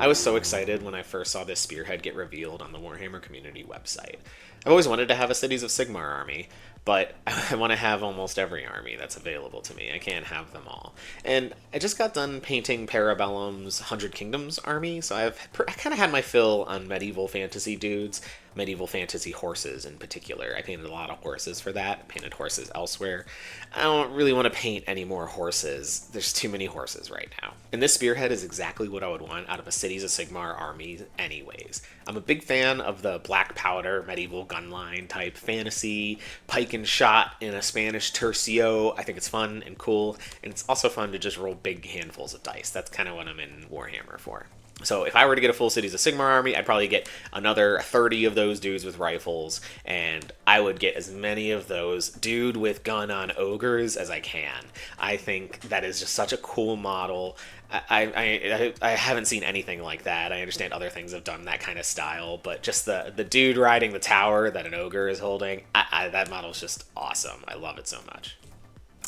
I was so excited when I first saw this spearhead get revealed on the Warhammer community website. I've always wanted to have a Cities of Sigmar army, but I want to have almost every army that's available to me. I can't have them all. And I just got done painting Parabellum's 100 Kingdoms army, so I kind of had my fill on medieval fantasy dudes, medieval fantasy horses in particular. I painted a lot of horses for that. I painted horses elsewhere. I don't really want to paint any more horses. There's too many horses right now. And this spearhead is exactly what I would want out of a Cities of Sigmar army anyways. I'm a big fan of the black powder, medieval gunline type fantasy, pike and shot in a Spanish tercio. I think it's fun and cool, and it's also fun to just roll big handfuls of dice. That's kind of what I'm in Warhammer for. So if I were to get a full Cities of Sigmar army, I'd probably get another 30 of those dudes with rifles, and I would get as many of those dude with gun on ogres as I can. I think that is just such a cool model. I haven't seen anything like that. I understand other things have done that kind of style, but just the dude riding the tower that an ogre is holding, that model is just awesome. I love it so much.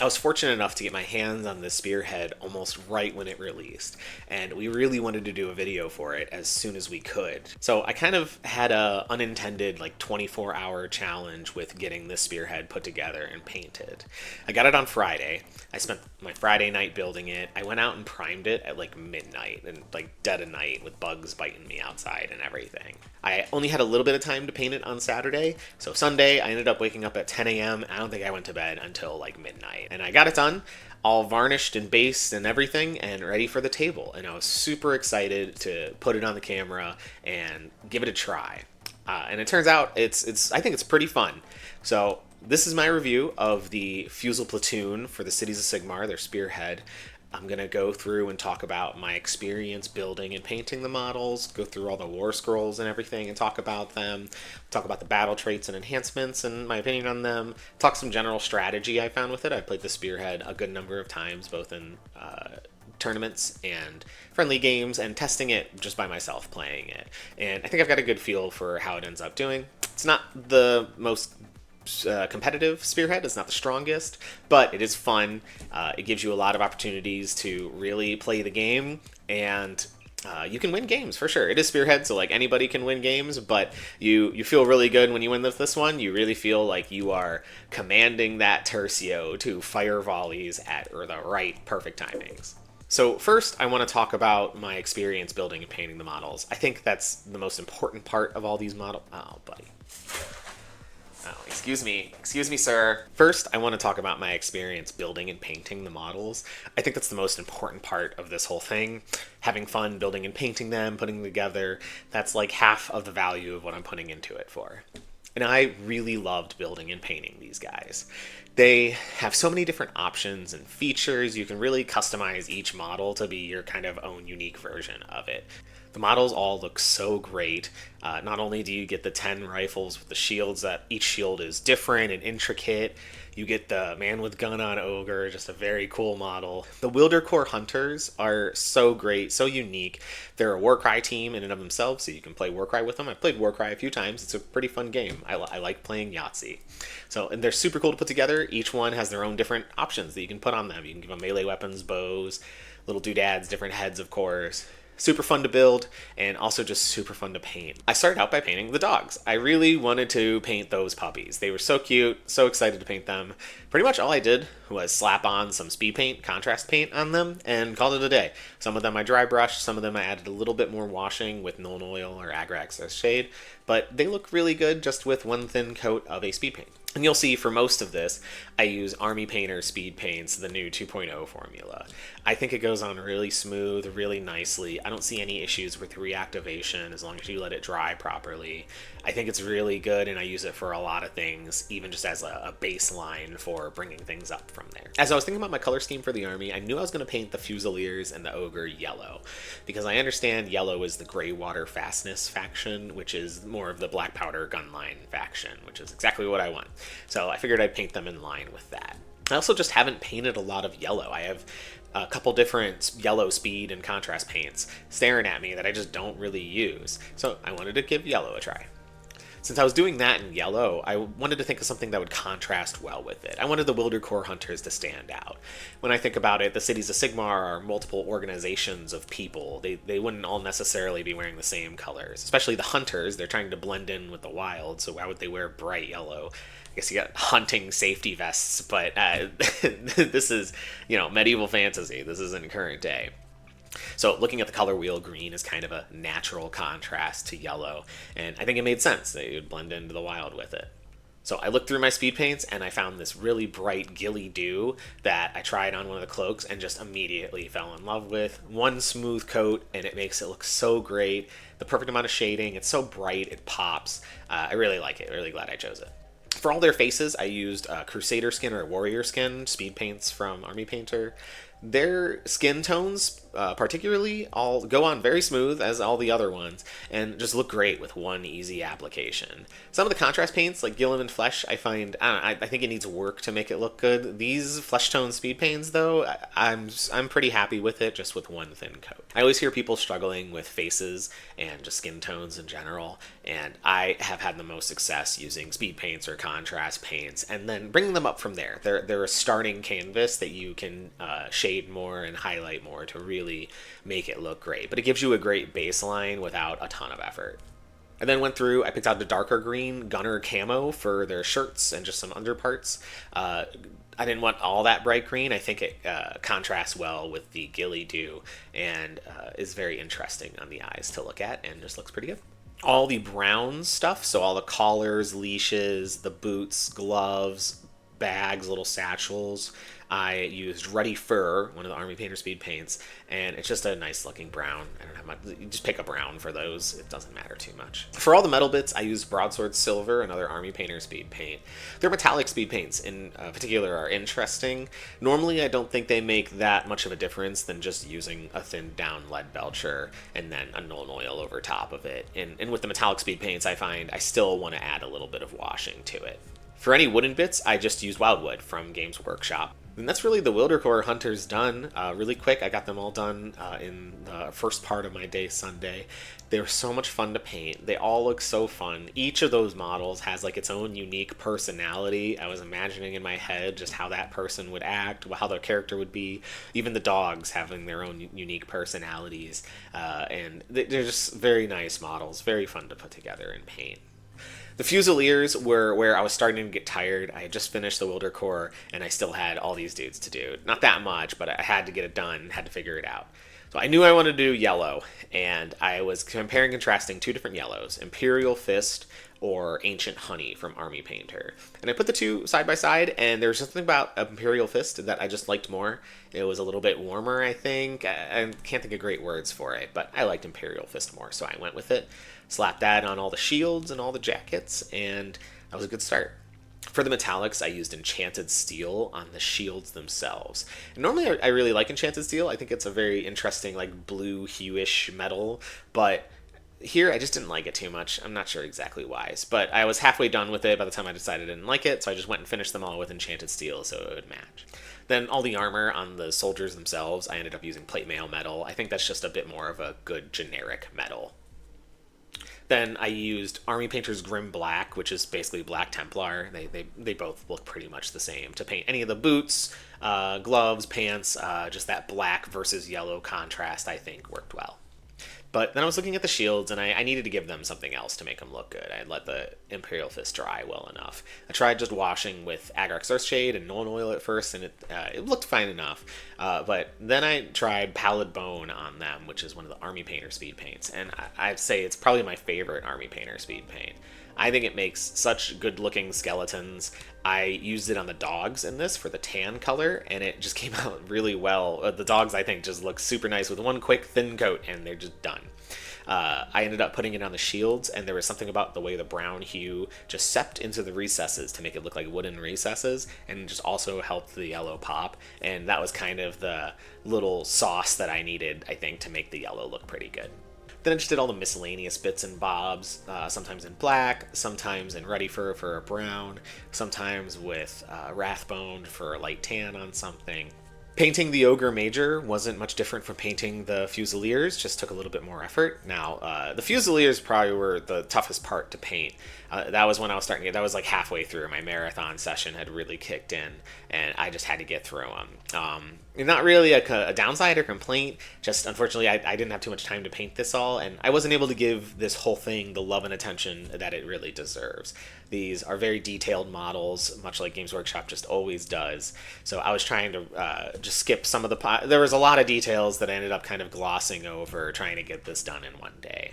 I was fortunate enough to get my hands on this spearhead almost right when it released, and we really wanted to do a video for it as soon as we could. So I kind of had a unintended 24-hour challenge with getting this spearhead put together and painted. I got it on Friday. I spent my Friday night building it. I went out and primed it at midnight and dead of night with bugs biting me outside and everything. I only had a little bit of time to paint it on Saturday, so Sunday I ended up waking up at 10 a.m. I don't think I went to bed until midnight. And I got it done, all varnished and based and everything, and ready for the table. And I was super excited to put it on the camera and give it a try. And it turns out I think it's pretty fun. So this is my review of the Fusil-Platoon for the Cities of Sigmar, their spearhead. I'm going to go through and talk about my experience building and painting the models, go through all the war scrolls and everything and talk about them, talk about the battle traits and enhancements and my opinion on them, talk some general strategy I found with it. I played the spearhead a good number of times, both in tournaments and friendly games, and testing it just by myself playing it. And I think I've got a good feel for how it ends up doing. It's not the most competitive spearhead. It's not the strongest, but it is fun. It gives you a lot of opportunities to really play the game, and you can win games for sure. It is spearhead, so anybody can win games, but you feel really good when you win this one. You really feel like you are commanding that tercio to fire volleys at the right perfect timings. So first, I want to talk about my experience building and painting the models. I think that's the most important part of all these models. Oh, buddy. Oh, excuse me, sir. First, I want to talk about my experience building and painting the models. I think that's the most important part of this whole thing. Having fun building and painting them, putting them together, that's half of the value of what I'm putting into it for. And I really loved building and painting these guys. They have so many different options and features. You can really customize each model to be your kind of own unique version of it. The models all look so great. Not only do you get the 10 rifles with the shields, that each shield is different and intricate. You get the man with gun on ogre, just a very cool model. The Wildercorps hunters are so great, so unique. They're a Warcry team in and of themselves, so you can play Warcry with them. I've played Warcry a few times. It's a pretty fun game. I like playing Yahtzee. And they're super cool to put together. Each one has their own different options that you can put on them. You can give them melee weapons, bows, little doodads, different heads, of course. Super fun to build, and also just super fun to paint. I started out by painting the dogs. I really wanted to paint those puppies. They were so cute, so excited to paint them. Pretty much all I did was slap on some speed paint, contrast paint on them, and called it a day. Some of them I dry brushed, some of them I added a little bit more washing with Nuln Oil or Agrax as shade, but they look really good just with one thin coat of a speed paint. And you'll see for most of this, I use Army Painter Speed Paints, the new 2.0 formula. I think it goes on really smooth, really nicely. I don't see any issues with reactivation as long as you let it dry properly. I think it's really good, and I use it for a lot of things, even just as a baseline for bringing things up from there. As I was thinking about my color scheme for the army, I knew I was going to paint the Fusiliers and the ogre yellow, because I understand yellow is the gray water fastness faction, which is more of the black powder gunline faction, which is exactly what I want. So I figured I'd paint them in line with that. I also just haven't painted a lot of yellow. I have a couple different yellow speed and contrast paints staring at me that I just don't really use. So I wanted to give yellow a try. Since I was doing that in yellow, I wanted to think of something that would contrast well with it. I wanted the Wildercorps hunters to stand out. When I think about it, the Cities of Sigmar are multiple organizations of people. They wouldn't all necessarily be wearing the same colors, especially the hunters. They're trying to blend in with the wild, so why would they wear bright yellow? I guess you got hunting safety vests, but this is, medieval fantasy. This isn't current day. So looking at the color wheel, green is kind of a natural contrast to yellow, and I think it made sense that it would blend into the wild with it. So I looked through my speed paints and I found this really bright ghillie dew that I tried on one of the cloaks and just immediately fell in love with. One smooth coat and it makes it look so great. The perfect amount of shading. It's so bright, it pops. I really like it. Really glad I chose it. For all their faces, I used Crusader skin or Warrior skin speed paints from Army Painter. Their skin tones, particularly, all go on very smooth as all the other ones, and just look great with one easy application. Some of the contrast paints, like Gillen and Flesh, I find, I think it needs work to make it look good. These flesh tone speed paints, though, I'm pretty happy with it, just with one thin coat. I always hear people struggling with faces and just skin tones in general, and I have had the most success using speed paints or contrast paints, and then bringing them up from there. They're a starting canvas that you can shade more and highlight more to really make it look great, but it gives you a great baseline without a ton of effort. I then went through, I picked out the darker green gunner camo for their shirts and just some underparts. I didn't want all that bright green. I think it contrasts well with the ghillie dew and is very interesting on the eyes to look at and just looks pretty good. All the brown stuff, so all the collars, leashes, the boots, gloves, bags, little satchels, I used Ruddy Fur, one of the Army Painter speed paints, and it's just a nice looking brown. I don't have much, you just pick a brown for those, it doesn't matter too much. For all the metal bits, I used Broadsword Silver, another Army Painter speed paint. Their metallic speed paints in particular are interesting. Normally I don't think they make that much of a difference than just using a thinned down lead belcher and then a Nuln Oil over top of it. And with the metallic speed paints, I find I still want to add a little bit of washing to it. For any wooden bits, I just used Wildwood from Games Workshop. And that's really the Wildercorps hunters done. Really quick, I got them all done in the first part of my day Sunday. They were so much fun to paint. They all look so fun. Each of those models has like its own unique personality. I was imagining in my head just how that person would act, how their character would be. Even the dogs having their own unique personalities. And they're just very nice models, very fun to put together and paint. The Fusiliers were where I was starting to get tired. I had just finished the Wildercorps, and I still had all these dudes to do. Not that much, but I had to get it done, had to figure it out. So I knew I wanted to do yellow, and I was comparing and contrasting two different yellows, Imperial Fist or Ancient Honey from Army Painter. And I put the two side by side, and there was something about Imperial Fist that I just liked more. It was a little bit warmer, I think. I can't think of great words for it, but I liked Imperial Fist more, so I went with it. Slapped that on all the shields and all the jackets, and that was a good start. For the metallics, I used Enchanted Steel on the shields themselves. And normally I really like Enchanted Steel. I think it's a very interesting, like, blue hue-ish metal, but here I just didn't like it too much. I'm not sure exactly why, but I was halfway done with it by the time I decided I didn't like it, so I just went and finished them all with Enchanted Steel so it would match. Then all the armor on the soldiers themselves, I ended up using Plate Mail Metal. I think that's just a bit more of a good generic metal. Then I used Army Painter's Grim Black, which is basically Black Templar. They both look pretty much the same. To paint any of the boots, gloves, pants, just that black versus yellow contrast, I think, worked well. But then I was looking at the shields, and I needed to give them something else to make them look good. I had let the Imperial Fist dry well enough. I tried just washing with Agrax Earthshade and Nuln Oil at first, and it looked fine enough. But then I tried Pallid Bone on them, which is one of the Army Painter speed paints, and I'd say it's probably my favorite Army Painter speed paint. I think it makes such good-looking skeletons. I used it on the dogs in this for the tan color, and it just came out really well. The dogs, I think, just look super nice with one quick, thin coat, and they're just done. I ended up putting it on the shields, and there was something about the way the brown hue just seeped into the recesses to make it look like wooden recesses, and just also helped the yellow pop, and that was kind of the little sauce that I needed, I think, to make the yellow look pretty good. Then I just did all the miscellaneous bits and bobs, sometimes in black, sometimes in Ruddy Fur for a brown, sometimes with Wrathbone for a light tan on something. Painting the Ogre Major wasn't much different from painting the Fusiliers, just took a little bit more effort. Now, the Fusiliers probably were the toughest part to paint. That was when I was starting to get, that was like halfway through. My marathon session had really kicked in, and I just had to get through them. Not really a downside or complaint, just unfortunately I didn't have too much time to paint this all, and I wasn't able to give this whole thing the love and attention that it really deserves. These are very detailed models, much like Games Workshop just always does. So I was trying to just skip some of the... There was a lot of details that I ended up kind of glossing over, trying to get this done in one day.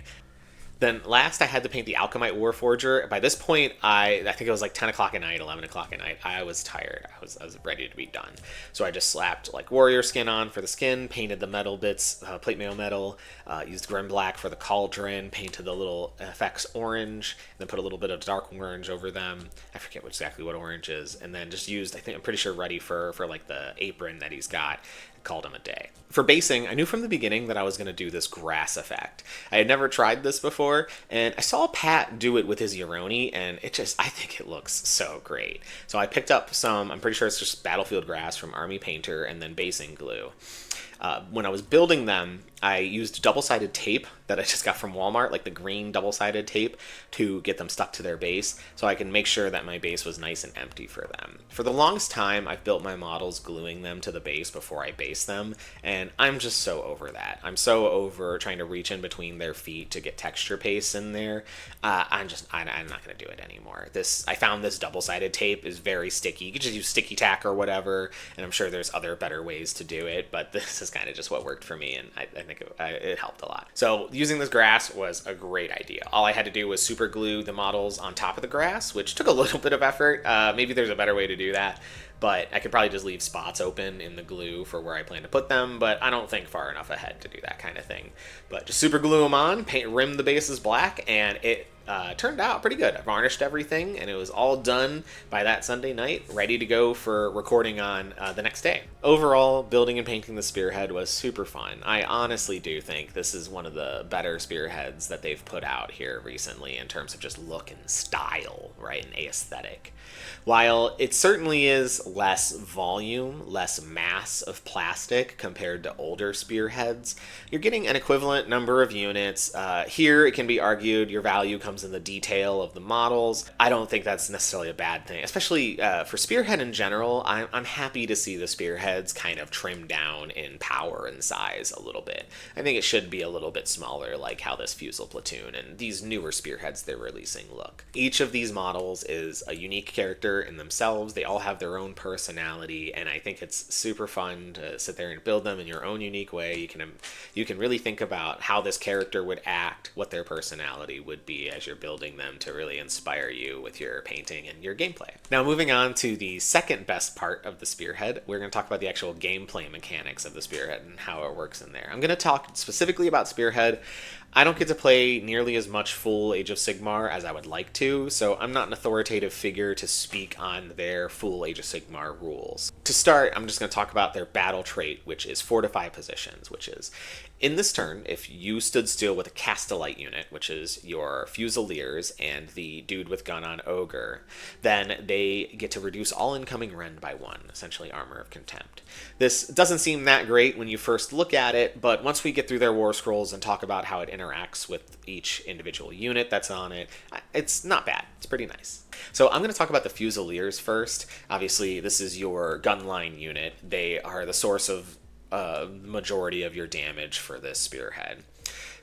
Then last, I had to paint the Alchemite warforger. By this point, I think it was like 10 o'clock at night, 11 o'clock at night. I was tired. I was ready to be done. So I just slapped like warrior skin on for the skin, painted the metal bits, plate mail metal, used grim black for the cauldron, painted the little effects orange, and then put a little bit of dark orange over them. I forget exactly what orange is. And then just used, I'm pretty sure ready for like the apron that he's got. Called him a day. For basing, I knew from the beginning that I was going to do this grass effect. I had never tried this before, and I saw Pat do it with his Euroni, and I think it looks so great. So I picked up some, I'm pretty sure it's just battlefield grass from Army Painter, and then basing glue. When I was building them, I used double-sided tape that I just got from Walmart, like the green double-sided tape, to get them stuck to their base, so I can make sure that my base was nice and empty for them. For the longest time, I've built my models gluing them to the base before I base them, and I'm just so over that. I'm so over trying to reach in between their feet to get texture paste in there. I'm not going to do it anymore. I found this double-sided tape is very sticky. You can just use sticky tack or whatever, and I'm sure there's other better ways to do it, but this is kind of just what worked for me, and I think it helped a lot. So using this grass was a great idea. All I had to do was super glue the models on top of the grass, which took a little bit of effort. Maybe there's a better way to do that, but I could probably just leave spots open in the glue for where I plan to put them, but I don't think far enough ahead to do that kind of thing. But just super glue them on, rim the bases black, and it turned out pretty good. I varnished everything, and it was all done by that Sunday night, ready to go for recording on the next day. Overall, building and painting the Spearhead was super fun. I honestly do think this is one of the better Spearheads that they've put out here recently in terms of just look and style, right, and aesthetic. While it certainly is less volume, less mass of plastic compared to older Spearheads, you're getting an equivalent number of units. Here, it can be argued your value comes in the detail of the models. I don't think that's necessarily a bad thing, especially for Spearhead in general. I'm happy to see the Spearheads kind of trimmed down in power and size a little bit. I think it should be a little bit smaller, like how this Fusil-Platoon and these newer Spearheads they're releasing look. Each of these models is a unique character in themselves. They all have their own personality, and I think it's super fun to sit there and build them in your own unique way. You can really think about how this character would act, what their personality would be as you're building them to really inspire you with your painting and your gameplay. Now, moving on to the second best part of the Spearhead, we're going to talk about the actual gameplay mechanics of the Spearhead and how it works in there. I'm going to talk specifically about Spearhead. I don't get to play nearly as much full Age of Sigmar as I would like to, so I'm not an authoritative figure to speak on their full Age of Sigmar rules. To start, I'm just going to talk about their battle trait, which is Fortify Positions, which is, in this turn, if you stood still with a Castellite unit, which is your Fusiliers and the dude with gun on Ogre, then they get to reduce all incoming rend by 1, essentially Armor of Contempt. This doesn't seem that great when you first look at it, but once we get through their war scrolls and talk about how it interacts with each individual unit that's on it, it's not bad. It's pretty nice. So I'm going to talk about the Fusiliers first. Obviously, this is your gunline unit. They are the source of the majority of your damage for this Spearhead.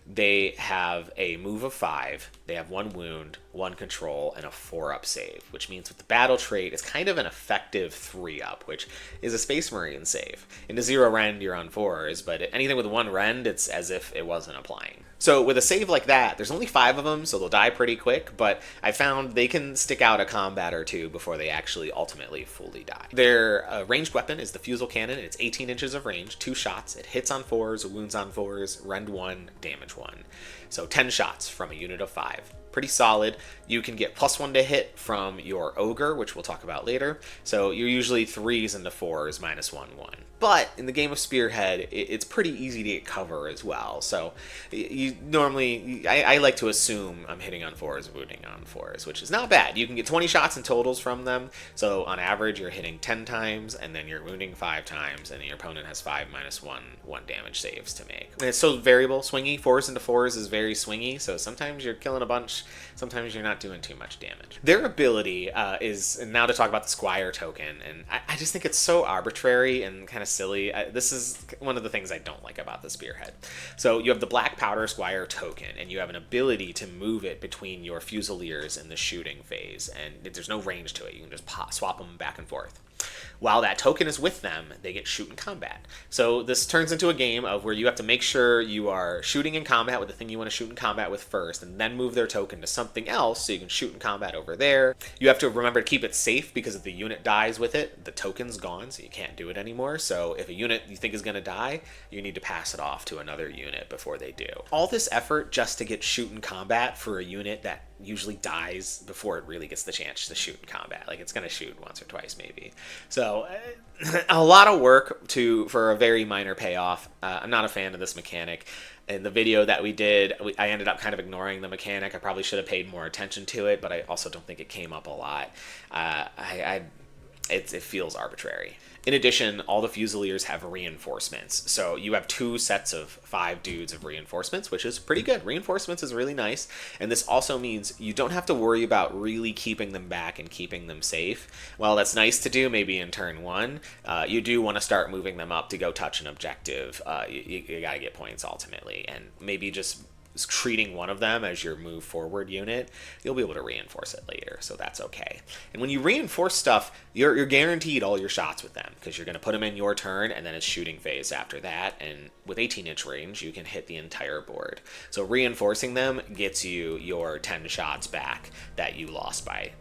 They have a move of 5, they have 1 wound, 1 control, and a 4-up save, which means with the battle trait, it's kind of an effective 3-up, which is a Space Marine save. Into 0 rend, you're on 4s, but anything with 1 rend, it's as if it wasn't applying. So with a save like that, there's only 5 of them, so they'll die pretty quick, but I found they can stick out a combat or 2 before they actually ultimately fully die. Their ranged weapon is the Fusel Cannon. It's 18 inches of range, 2 shots. It hits on 4s, wounds on 4s, rend 1, damage 1. So 10 shots from a unit of 5. pretty solid. You can get +1 to hit from your ogre, which we'll talk about later. So you're usually 3s into 4s, -1/1. But in the game of Spearhead, it's pretty easy to get cover as well. So you normally, I like to assume I'm hitting on 4s, wounding on 4s, which is not bad. You can get 20 shots in totals from them. So on average, you're hitting 10 times, and then you're wounding 5 times, and your opponent has 5 -1 damage saves to make. And it's so variable, swingy. 4s into 4s is very swingy. So sometimes you're killing a bunch, sometimes you're not doing too much damage. Their ability is, and now to talk about the Squire token, and I just think it's so arbitrary and kind of silly. This is one of the things I don't like about the Spearhead. So you have the Black Powder Squire token, and you have an ability to move it between your Fusiliers in the shooting phase, and there's no range to it. You can just swap them back and forth. While that token is with them, they get shoot in combat. So this turns into a game of where you have to make sure you are shooting in combat with the thing you want to shoot in combat with first, and then move their token to something else so you can shoot in combat over there. You have to remember to keep it safe, because if the unit dies with it, the token's gone, so you can't do it anymore. So if a unit you think is going to die, you need to pass it off to another unit before they do. All this effort just to get shoot in combat for a unit that usually dies before it really gets the chance to shoot in combat. Like, it's going to shoot once or twice maybe. So a lot of work for a very minor payoff. I'm not a fan of this mechanic. In the video that we did, I ended up kind of ignoring the mechanic. I probably should have paid more attention to it, but I also don't think it came up a lot. It feels arbitrary. In addition, all the Fusiliers have reinforcements. So you have 2 sets of 5 dudes of reinforcements, which is pretty good. Reinforcements is really nice. And this also means you don't have to worry about really keeping them back and keeping them safe. While that's nice to do maybe in turn 1, you do want to start moving them up to go touch an objective. You got to get points ultimately. And maybe just treating one of them as your move forward unit, you'll be able to reinforce it later, so that's okay. And when you reinforce stuff, you're guaranteed all your shots with them, because you're going to put them in your turn, and then it's shooting phase after that, and with 18-inch range, you can hit the entire board. So reinforcing them gets you your 10 shots back that you lost by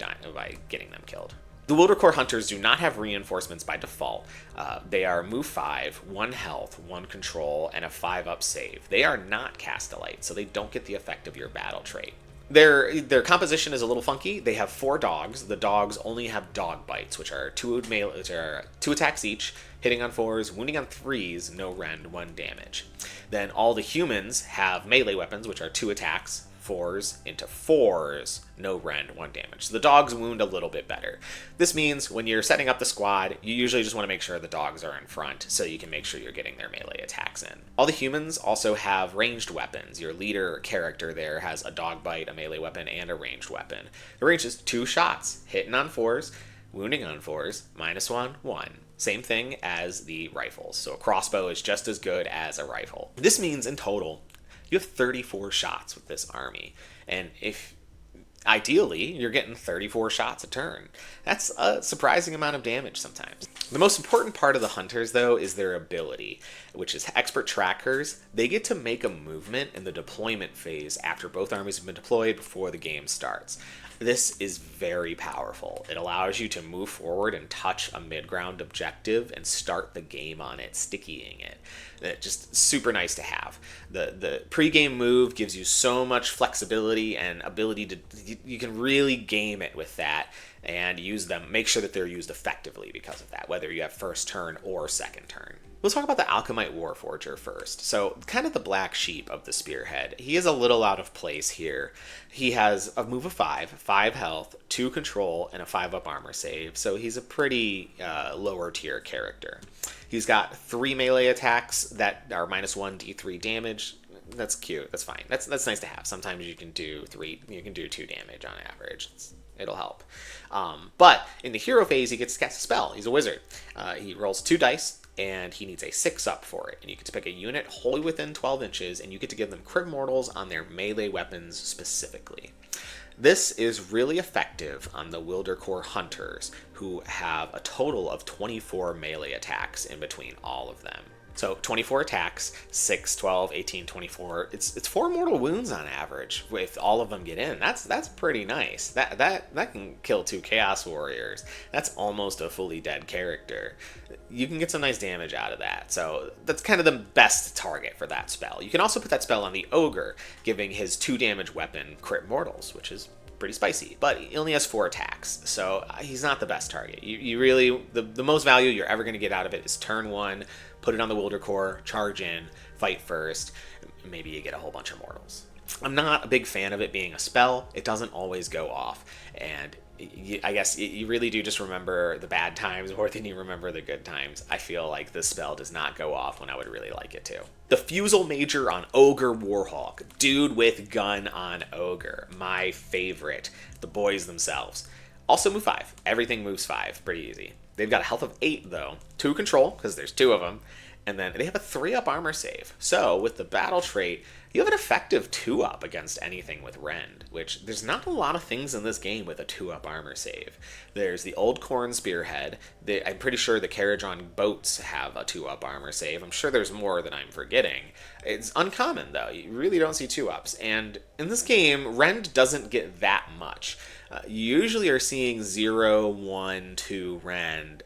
getting them killed. The Wildercorps Hunters do not have reinforcements by default. They are move 5, 1 health, 1 control, and a 5-up save. They are not Castellite, so they don't get the effect of your battle trait. Their composition is a little funky. They have 4 dogs. The dogs only have dog bites, which are 2 attacks each, hitting on 4s, wounding on 3s, no rend, 1 damage. Then all the humans have melee weapons, which are 2 attacks, 4s into 4s, no rend, 1 damage. So the dogs wound a little bit better. This means when you're setting up the squad, you usually just want to make sure the dogs are in front so you can make sure you're getting their melee attacks in. All the humans also have ranged weapons. Your leader character there has a dog bite, a melee weapon, and a ranged weapon. The range is 2 shots, hitting on 4s, wounding on 4s, -1, 1. Same thing as the rifles. So a crossbow is just as good as a rifle. This means in total, you have 34 shots with this army, and if ideally you're getting 34 shots a turn, that's a surprising amount of damage sometimes. The most important part of the hunters, though, is their ability, which is expert trackers. They get to make a movement in the deployment phase after both armies have been deployed before the game starts. This is very powerful. It allows you to move forward and touch a mid-ground objective and start the game on it, stickying it. Just super nice to have. The pre-game move gives you so much flexibility and ability to, you can really game it with that and use them, make sure that they're used effectively because of that, whether you have first turn or second turn. We'll talk about the Alchemite warforger first. So kind of the black sheep of the Spearhead. He is a little out of place here. He has a move of 5, 5 health, 2 control, and a 5-up armor save. So he's a pretty lower tier character. He's got 3 melee attacks that are -1 d3 damage. That's cute. That's fine. That's nice to have. Sometimes you can do 2 damage on average. It'll help. But in the hero phase, he gets to cast a spell. He's a wizard. He rolls 2 dice, and he needs a 6-up for it. And you get to pick a unit wholly within 12 inches, and you get to give them crit mortals on their melee weapons specifically. This is really effective on the Wildercorps hunters, who have a total of 24 melee attacks in between all of them. So 24 attacks, 6, 12, 18, 24. It's 4 mortal wounds on average if all of them get in. That's pretty nice. That can kill 2 Chaos Warriors. That's almost a fully dead character. You can get some nice damage out of that. So that's kind of the best target for that spell. You can also put that spell on the Ogre, giving his 2 damage weapon crit mortals, which is pretty spicy, but he only has 4 attacks, so he's not the best target. You really, the most value you're ever going to get out of it is turn 1, put it on the Wildercorps, charge in, fight first, maybe you get a whole bunch of mortals. I'm not a big fan of it being a spell. It doesn't always go off, and I guess you really do just remember the bad times more than you remember the good times. I feel like this spell does not go off when I would really like it to. The Fusel Major on Ogre Warhawk. Dude with gun on Ogre. My favorite. The boys themselves. Also move 5. Everything moves 5. Pretty easy. They've got a health of 8 though. 2 control, because there's 2 of them. And then they have a 3-up armor save. So with the battle trait, you have an effective 2-up against anything with Rend, which there's not a lot of things in this game with a 2-up armor save. There's the Old Corn Spearhead. I'm pretty sure the Carriage-on boats have a 2-up armor save. I'm sure there's more that I'm forgetting. It's uncommon, though. You really don't see 2-ups. And in this game, Rend doesn't get that much. You usually are seeing 0, 1, 2 Rend.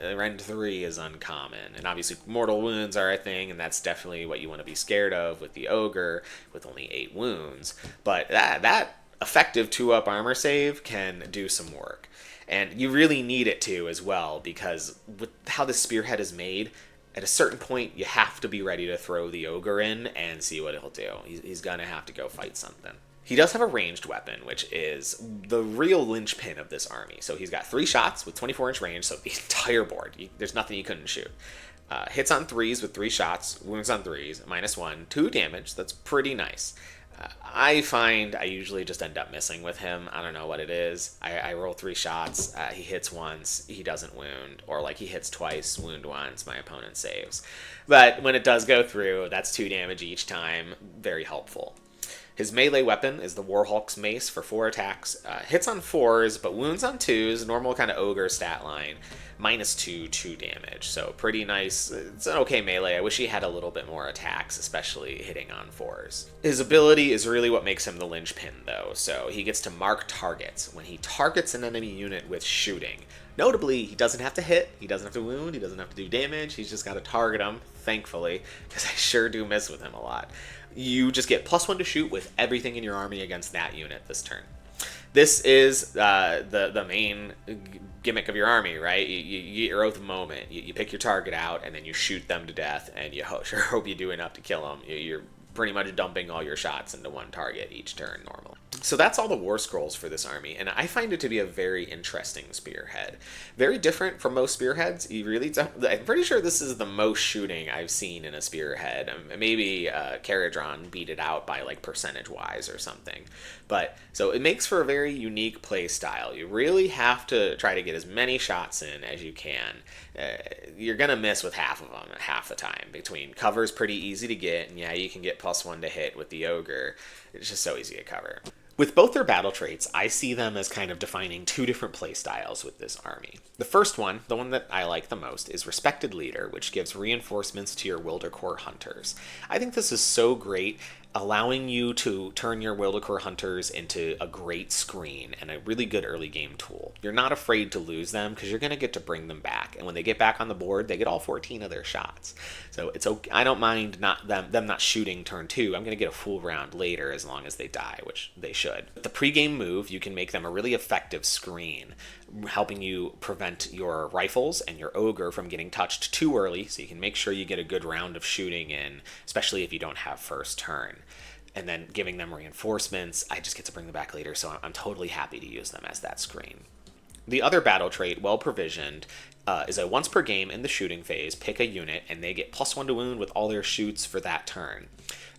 Rend 3 is uncommon. And obviously mortal wounds are a thing, and that's definitely what you want to be scared of with the Ogre, with only 8 wounds. But that effective 2-up armor save can do some work. And you really need it to as well, because with how this Spearhead is made, at a certain point you have to be ready to throw the Ogre in and see what he'll do. He's going to have to go fight something. He does have a ranged weapon, which is the real linchpin of this army. So he's got 3 shots with 24-inch range, so the entire board. There's nothing you couldn't shoot. Hits on 3s with 3 shots, wounds on 3s, -1, 2 damage. That's pretty nice. I find I usually just end up missing with him. I don't know what it is. I roll 3 shots, he hits once, he doesn't wound, or like he hits twice, wound once, my opponent saves. But when it does go through, that's 2 damage each time. Very helpful. His melee weapon is the Warhawk's Mace for 4 attacks. Hits on 4s, but wounds on 2s, normal kind of ogre stat line. -2, 2 damage. So pretty nice. It's an okay melee. I wish he had a little bit more attacks, especially hitting on 4s. His ability is really what makes him the linchpin, though. So he gets to mark targets when he targets an enemy unit with shooting. Notably, he doesn't have to hit, he doesn't have to wound, he doesn't have to do damage, he's just got to target him, thankfully, because I sure do miss with him a lot. You just get +1 to shoot with everything in your army against that unit this turn. This is the main gimmick of your army, right? You get your Oath Moment, you pick your target out, and then you shoot them to death, and you sure hope you do enough to kill them. You're pretty much dumping all your shots into one target each turn normally. So that's all the war scrolls for this army, and I find it to be a very interesting spearhead. Very different from most spearheads. You really don't, I'm pretty sure this is the most shooting I've seen in a spearhead. Maybe Caradron beat it out by like percentage-wise or something. But so it makes for a very unique play style. You really have to try to get as many shots in as you can. You're gonna miss with half of them half the time. Between cover's pretty easy to get, and yeah, you can get +1 to hit with the Ogre. It's just so easy to cover. With both their battle traits, I see them as kind of defining 2 different play styles with this army. The first one, the one that I like the most, is Respected Leader, which gives reinforcements to your Wildercorps hunters. I think this is so great, allowing you to turn your Wildercorps hunters into a great screen and a really good early game tool. You're not afraid to lose them because you're going to get to bring them back, and when they get back on the board, they get all 14 of their shots. So it's okay. I don't mind them not shooting turn 2. I'm going to get a full round later as long as they die, which they should. With the pregame move, you can make them a really effective screen, helping you prevent your rifles and your Ogre from getting touched too early, so you can make sure you get a good round of shooting in, especially if you don't have first turn. And then giving them reinforcements, I just get to bring them back later, so I'm totally happy to use them as that screen. The other battle trait, Well Provisioned, is a once per game in the shooting phase, pick a unit, and they get +1 to wound with all their shoots for that turn.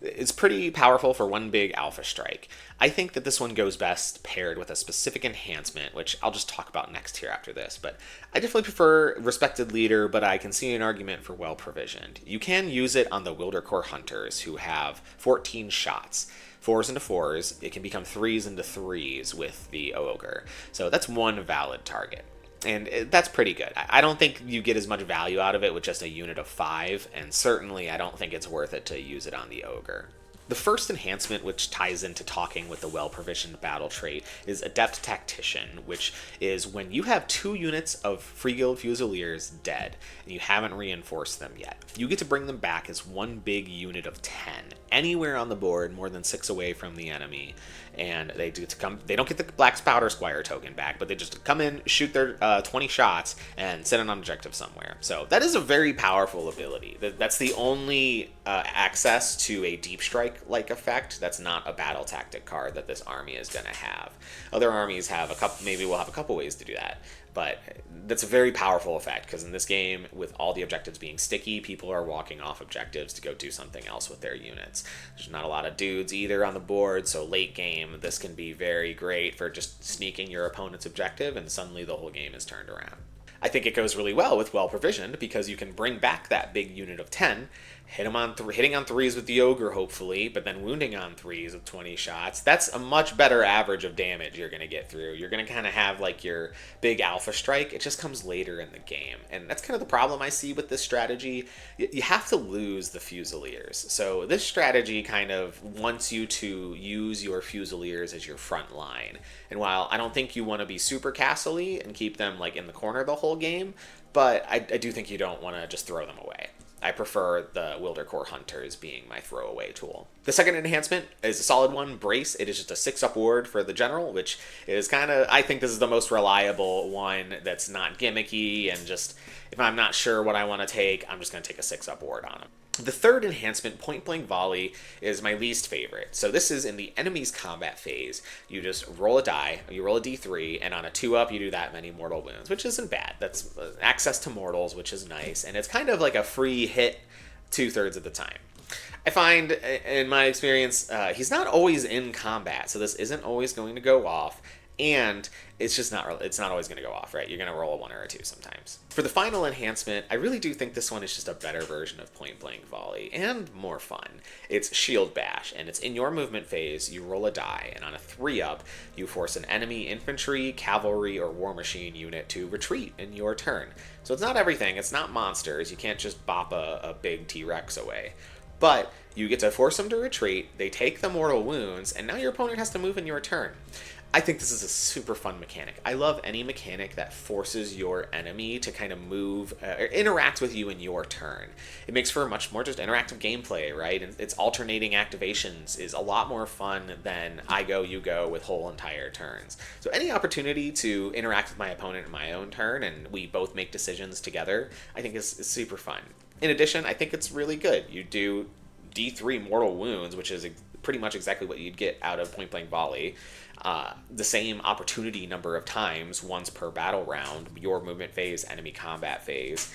It's pretty powerful for one big alpha strike. I think that this one goes best paired with a specific enhancement, which I'll just talk about next here after this. But I definitely prefer Respected Leader, but I can see an argument for Well Provisioned. You can use it on the Wildercorps Hunters, who have 14 shots. 4s into 4s, it can become 3s into 3s with the ogre. So that's one valid target. And that's pretty good. I don't think you get as much value out of it with just a unit of 5, and certainly I don't think it's worth it to use it on the ogre. The first enhancement, which ties into talking with the well-provisioned battle trait, is Adept Tactician, which is when you have 2 units of Free Guild Fusiliers dead, and you haven't reinforced them yet. You get to bring them back as one big unit of 10, anywhere on the board, more than 6 away from the enemy, and they don't get the Black Powder Squire token back, but they just come in, shoot their 20 shots, and set an objective somewhere. So that is a very powerful ability. That's the only access to a Deep Strike-like effect that's not a battle tactic card that this army is going to have. Other armies have a couple, maybe we'll have a couple ways to do that, but that's a very powerful effect, because in this game, with all the objectives being sticky, people are walking off objectives to go do something else with their units. There's not a lot of dudes either on the board, so late game, this can be very great for just sneaking your opponent's objective, and suddenly the whole game is turned around. I think it goes really well with Well Provisioned, because you can bring back that big unit of 10, hitting on 3s with the ogre, hopefully, but then wounding on 3s with 20 shots. That's a much better average of damage you're going to get through. You're going to kind of have like your big alpha strike. It just comes later in the game, and that's kind of the problem I see with this strategy. You have to lose the Fusiliers. So this strategy kind of wants you to use your Fusiliers as your front line. And while I don't think you want to be super castle-y and keep them like in the corner the whole game, but I do think you don't want to just throw them away. I prefer the Wildercorps Hunters being my throwaway tool. The second enhancement is a solid one, Brace. It is just a 6-up ward for the general, which is kind of, I think this is the most reliable one that's not gimmicky, and just, if I'm not sure what I want to take, I'm just going to take a 6-up ward on him. The third enhancement, Point Blank Volley, is my least favorite. So this is in the enemy's combat phase. You just roll a die, you roll a d3, and on a 2-up you do that many mortal wounds, which isn't bad. That's access to mortals, which is nice, and it's kind of like a free hit 2/3 of the time. I find, in my experience, he's not always in combat, so this isn't always going to go off, and it's not always going to go off, right? You're going to roll a 1 or a 2 sometimes. For the final enhancement, I really do think this one is just a better version of Point Blank Volley, and more fun. It's Shield Bash, and it's in your movement phase, you roll a die, and on a 3-up, you force an enemy infantry, cavalry, or war machine unit to retreat in your turn. So it's not everything, it's not monsters, you can't just bop a big T-Rex away. But you get to force them to retreat, they take the mortal wounds, and now your opponent has to move in your turn. I think this is a super fun mechanic. I love any mechanic that forces your enemy to kind of move, or interact with you in your turn. It makes for much more just interactive gameplay, right? And its alternating activations is a lot more fun than I go, you go with whole entire turns. So any opportunity to interact with my opponent in my own turn, and we both make decisions together, I think is super fun. In addition, I think it's really good. You do D3 mortal wounds, which is pretty much exactly what you'd get out of Point Blank Volley. The same opportunity number of times, once per battle round, your movement phase, enemy combat phase.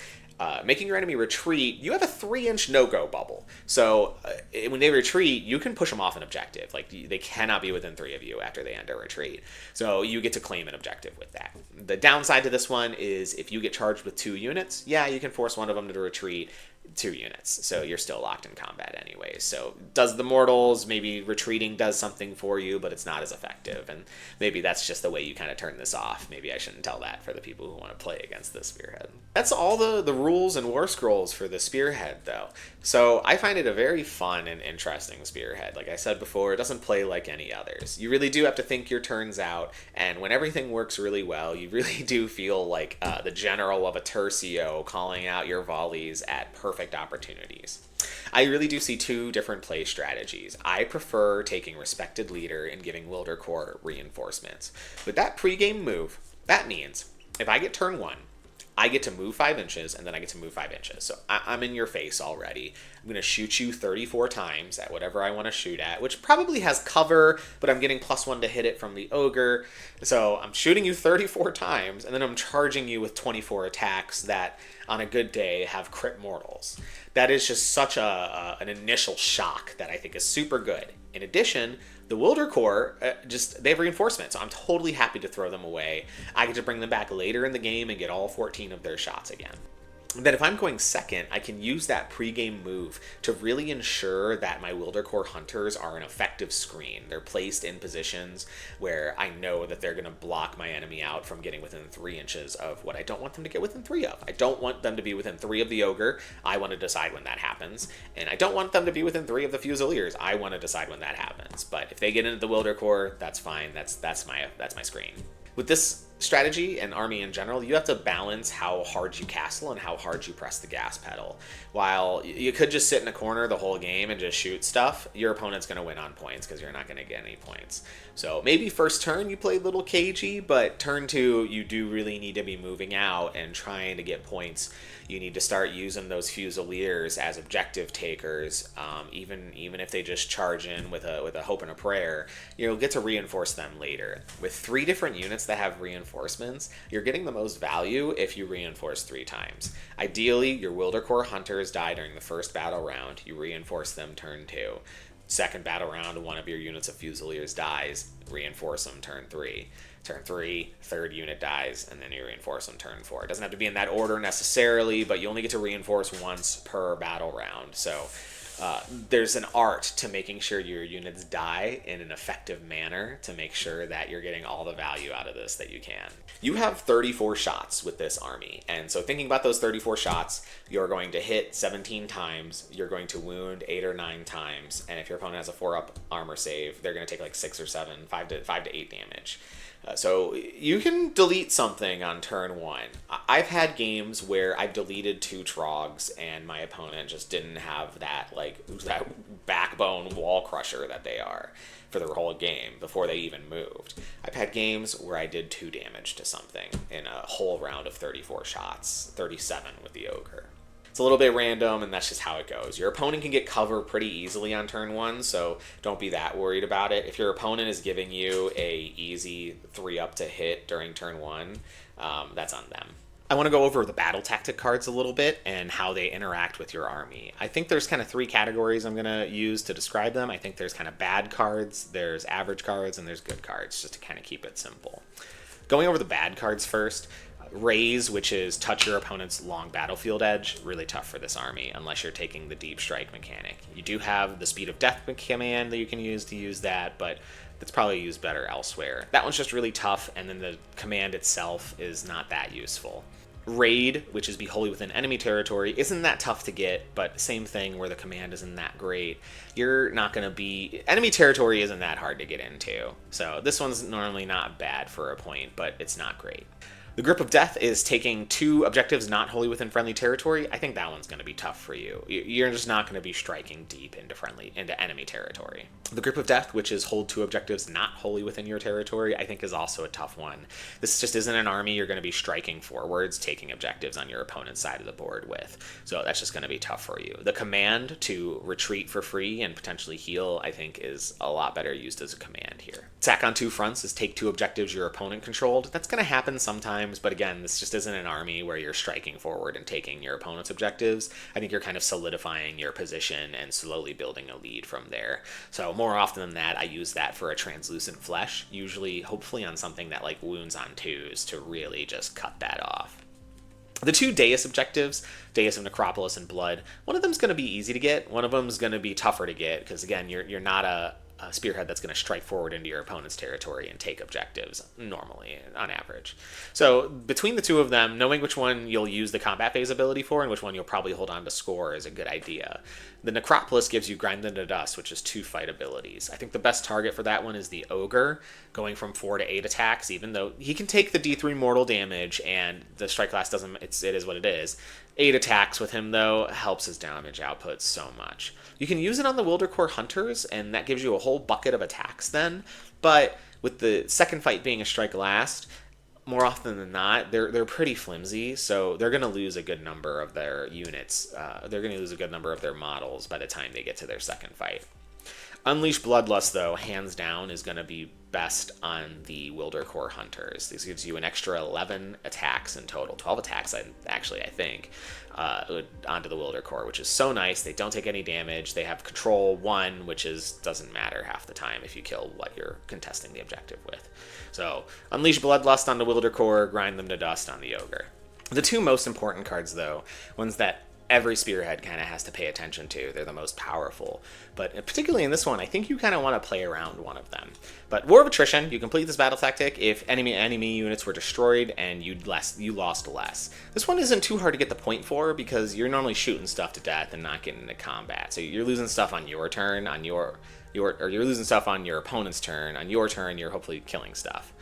Making your enemy retreat, you have a 3-inch no-go bubble. So when they retreat, you can push them off an objective. Like, they cannot be within 3 of you after they end a retreat. So you get to claim an objective with that. The downside to this one is if you get charged with 2 units, yeah, you can force one of them to retreat 2 units. So you're still locked in combat anyway. So does the mortals, maybe retreating does something for you, but it's not as effective. And maybe that's just the way you kind of turn this off. Maybe I shouldn't tell that for the people who want to play against the Spearhead. That's all the rules and war scrolls for the Spearhead, though. So I find it a very fun and interesting Spearhead. Like I said before, it doesn't play like any others. You really do have to think your turns out, and when everything works really well, you really do feel like the general of a tercio calling out your volleys at perfect opportunities. I really do see 2 different play strategies. I prefer taking Respected Leader and giving Wildercorps reinforcements. With that pregame move, that means if I get turn 1, I get to move 5 inches, and then I get to move 5 inches. So I'm in your face already. I'm going to shoot you 34 times at whatever I want to shoot at, which probably has cover, but I'm getting +1 to hit it from the ogre. So I'm shooting you 34 times, and then I'm charging you with 24 attacks that, on a good day, have crit mortals. That is just such an initial shock that I think is super good. In addition, the Wildercorps, they have reinforcement, so I'm totally happy to throw them away. I get to bring them back later in the game and get all 14 of their shots again. Then if I'm going second, I can use that pregame move to really ensure that my Wildercorps hunters are an effective screen. They're placed in positions where I know that they're going to block my enemy out from getting within 3 inches of what I don't want them to get within 3 of. I don't want them to be within 3 of the ogre. I want to decide when that happens. And I don't want them to be within 3 of the Fusiliers. I want to decide when that happens. But if they get into the Wildercorps, that's fine. That's my screen. With this strategy and army in general, you have to balance how hard you castle and how hard you press the gas pedal. While you could just sit in a corner the whole game and just shoot stuff, your opponent's going to win on points because you're not going to get any points. So maybe first turn you play a little cagey, but turn 2 you do really need to be moving out and trying to get points. You need to start using those Fusiliers as objective takers, even if they just charge in with a hope and a prayer. You'll get to reinforce them later. With 3 different units that have reinforcements, you're getting the most value if you reinforce 3 times. Ideally, your Wildercorps hunters die during the first battle round. You reinforce them turn 2. Second battle round, one of your units of Fusiliers dies. Reinforce them turn 3. Turn 3, third unit dies, and then you reinforce them turn 4. It doesn't have to be in that order necessarily, but you only get to reinforce once per battle round. So there's an art to making sure your units die in an effective manner to make sure that you're getting all the value out of this that you can. You have 34 shots with this army, and so thinking about those 34 shots, you're going to hit 17 times, you're going to wound 8 or 9 times, and if your opponent has a 4-up armor save, they're going to take like 6 or 7, 5 to 8 damage. So you can delete something on turn 1. I've had games where I've deleted 2 trogs and my opponent just didn't have that backbone wall crusher that they are for the whole game before they even moved. I've had games where I did 2 damage to something in a whole round of 34 shots, 37 with the ogre. It's a little bit random, and that's just how it goes. Your opponent can get cover pretty easily on turn 1, so don't be that worried about it. If your opponent is giving you a easy 3-up to hit during turn 1, that's on them. I want to go over the battle tactic cards a little bit and how they interact with your army. I think there's kind of 3 categories I'm going to use to describe them. I think there's kind of bad cards, there's average cards, and there's good cards, just to kind of keep it simple. Going over the bad cards first, Raise, which is touch your opponent's long battlefield edge, really tough for this army unless you're taking the deep strike mechanic. You do have the speed of death command that you can use to use that, but that's probably used better elsewhere. That one's just really tough, and then the command itself is not that useful. Raid, which is be wholly within enemy territory, isn't that tough to get, but same thing where the command isn't that great. You're not going to be... Enemy territory isn't that hard to get into, so this one's normally not bad for a point, but it's not great. The Grip of Death is taking 2 objectives not wholly within friendly territory. I think that one's going to be tough for you. You're just not going to be striking deep into enemy territory. The Grip of Death, which is hold 2 objectives not wholly within your territory, I think is also a tough one. This just isn't an army you're going to be striking forwards, taking objectives on your opponent's side of the board with. So that's just going to be tough for you. The command to retreat for free and potentially heal, I think, is a lot better used as a command here. Attack on 2 fronts is take 2 objectives your opponent controlled. That's going to happen sometimes. But again, this just isn't an army where you're striking forward and taking your opponent's objectives. I think you're kind of solidifying your position and slowly building a lead from there. So more often than that, I use that for a translucent flesh, usually hopefully on something that like wounds on 2s to really just cut that off. The 2 Deus objectives, Deus of Necropolis and Blood, one of them's going to be easy to get, one of them's going to be tougher to get, because again, you're not a spearhead that's going to strike forward into your opponent's territory and take objectives, normally, on average. So between the 2 of them, knowing which one you'll use the combat phase ability for and which one you'll probably hold on to score is a good idea. The Necropolis gives you Grind into Dust, which is 2 fight abilities. I think the best target for that one is the Ogre, going from 4 to 8 attacks, even though he can take the D3 mortal damage and the strike class doesn't, it is what it is. 8 attacks with him, though, helps his damage output so much. You can use it on the Wildercorps Hunters, and that gives you a whole bucket of attacks then, but with the second fight being a strike last, more often than not, they're pretty flimsy, so they're going to lose a good number of their units. They're going to lose a good number of their models by the time they get to their second fight. Unleash Bloodlust, though, hands down, is going to be best on the Wildercorps Hunters. This gives you an extra 11 attacks in total. 12 attacks, I think, onto the Wildercorps, which is so nice. They don't take any damage. They have Control 1, which doesn't matter half the time if you kill what you're contesting the objective with. So, Unleash Bloodlust on the Wildercorps, grind them to dust on the Ogre. The two most important cards, though, ones that every Spearhead kind of has to pay attention to. They're the most powerful. But particularly in this one, I think you kind of want to play around one of them. But War of Attrition, you complete this battle tactic if enemy units were destroyed and you lost less. This one isn't too hard to get the point for because you're normally shooting stuff to death and not getting into combat. So you're losing stuff on your turn, or you're losing stuff on your opponent's turn. On your turn, you're hopefully killing stuff.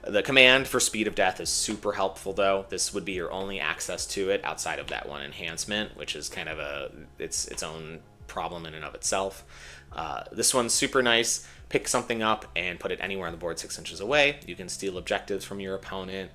The command for Speed of Death is super helpful, though. This would be your only access to it outside of that one enhancement, which is kind of its own problem in and of itself. This one's super nice. Pick something up and put it anywhere on the board 6 inches away. You can steal objectives from your opponent.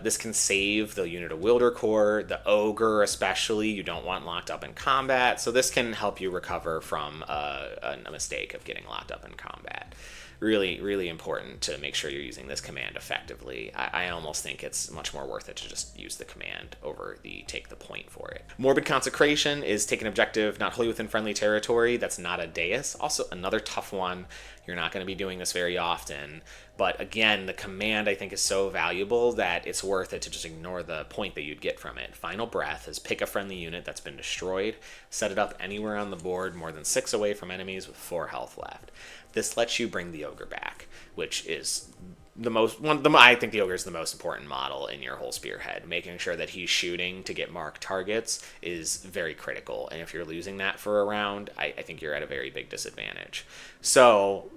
This can save the unit of Wildercorps, the Ogre especially. You don't want locked up in combat, so this can help you recover from a mistake of getting locked up in combat. Really, really important to make sure you're using this command effectively. I almost think it's much more worth it to just use the command over the take the point for it. Morbid Consecration is take an objective not wholly within friendly territory that's not a dais. Also another tough one. You're not going to be doing this very often. But again, the command I think is so valuable that it's worth it to just ignore the point that you'd get from it. Final Breath is pick a friendly unit that's been destroyed, set it up anywhere on the board more than 6 away from enemies with 4 health left. This lets you bring the Ogre back, which is I think the Ogre is the most important model in your whole Spearhead. Making sure that he's shooting to get marked targets is very critical, and if you're losing that for a round, I think you're at a very big disadvantage. So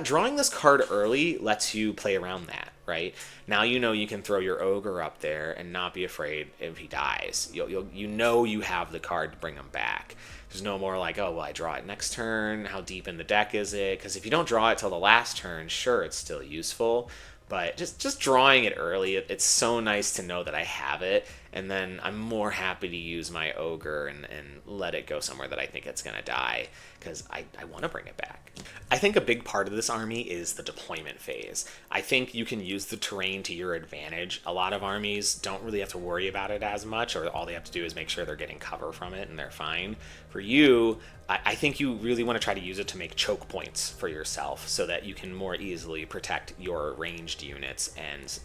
drawing this card early lets you play around that, right? Now you know you can throw your Ogre up there and not be afraid if he dies. You know you have the card to bring him back. There's no more like, oh, well, I draw it next turn. How deep in the deck is it? Because if you don't draw it till the last turn, sure, it's still useful. But just drawing it early, it's so nice to know that I have it. And then I'm more happy to use my Ogre and let it go somewhere that I think it's going to die. Because I want to bring it back. I think a big part of this army is the deployment phase. I think you can use the terrain to your advantage. A lot of armies don't really have to worry about it as much, or all they have to do is make sure they're getting cover from it and they're fine. For you, I think you really want to try to use it to make choke points for yourself so that you can more easily protect your ranged units and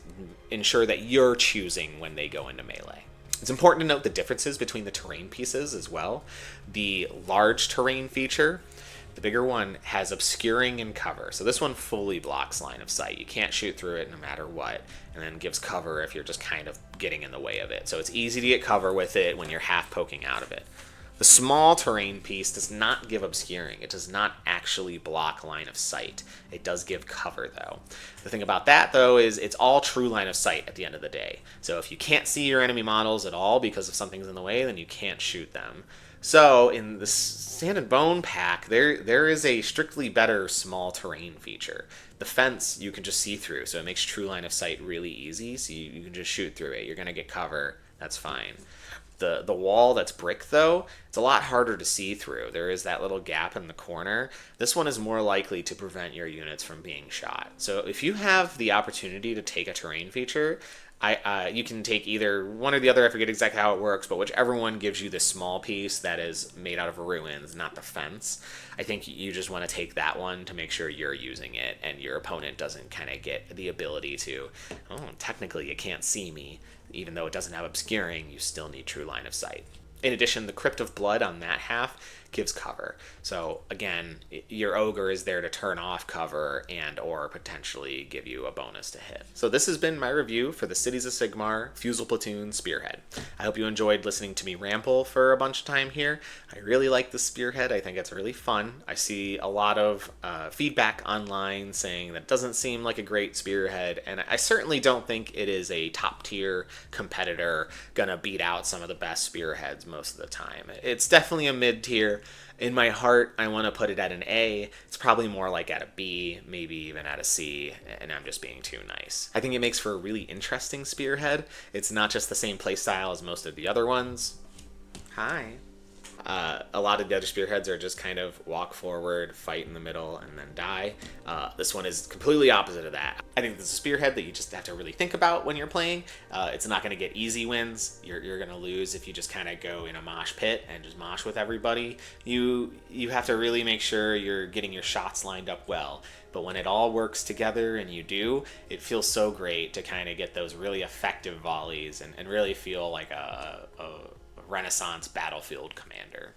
ensure that you're choosing when they go into melee. It's important to note the differences between the terrain pieces as well. The large terrain feature, the bigger one, has obscuring and cover. So this one fully blocks line of sight. You can't shoot through it no matter what, and then gives cover if you're just kind of getting in the way of it. So it's easy to get cover with it when you're half poking out of it. The small terrain piece does not give obscuring. It does not actually block line of sight. It does give cover, though. The thing about that, though, is it's all true line of sight at the end of the day. So if you can't see your enemy models at all because of something's in the way, then you can't shoot them. So in the Sand and Bone pack, there is a strictly better small terrain feature. The fence you can just see through, so it makes true line of sight really easy, so you can just shoot through it. You're going to get cover. That's fine. The wall that's brick, though, it's a lot harder to see through. There is that little gap in the corner. This one is more likely to prevent your units from being shot. So if you have the opportunity to take a terrain feature, you can take either one or the other. I forget exactly how it works, but whichever one gives you this small piece that is made out of ruins, not the fence. I think you just want to take that one to make sure you're using it and your opponent doesn't kind of get the ability to, oh, technically you can't see me. Even though it doesn't have obscuring, you still need true line of sight. In addition, the Crypt of Blood on that half gives cover. So again, your Ogre is there to turn off cover and or potentially give you a bonus to hit. So this has been my review for the Cities of Sigmar Fusil-Platoon Spearhead. I hope you enjoyed listening to me ramble for a bunch of time here. I really like the Spearhead. I think it's really fun. I see a lot of feedback online saying that it doesn't seem like a great Spearhead, and I certainly don't think it is a top tier competitor gonna beat out some of the best Spearheads most of the time. It's definitely a mid tier. In my heart, I want to put it at an A. It's probably more like at a B, maybe even at a C, and I'm just being too nice. I think it makes for a really interesting spearhead. It's not just the same playstyle as most of the other ones. Hi. A lot of the other spearheads are just kind of walk forward, fight in the middle, and then die. This one is completely opposite of that. I think this is a spearhead that you just have to really think about when you're playing. It's not going to get easy wins. You're going to lose if you just kind of go in a mosh pit and just mosh with everybody. You have to really make sure you're getting your shots lined up well. But when it all works together, and you do, it feels so great to kind of get those really effective volleys and really feel like a Renaissance battlefield commander.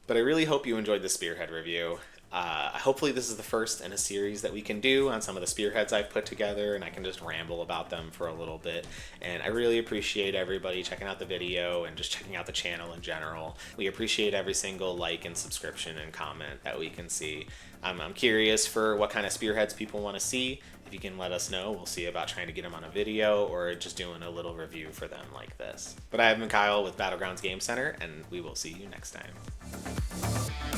But I really hope you enjoyed the spearhead review. Hopefully this is the first in a series that we can do on some of the spearheads I've put together, and I can just ramble about them for a little bit. And I really appreciate everybody checking out the video and just checking out the channel in general. We appreciate every single like and subscription and comment that we can see. I'm curious for what kind of spearheads people want to see. If you can let us know, we'll see about trying to get them on a video or just doing a little review for them like this. But I have been Kyle with Battlegrounds Game Center, and we will see you next time.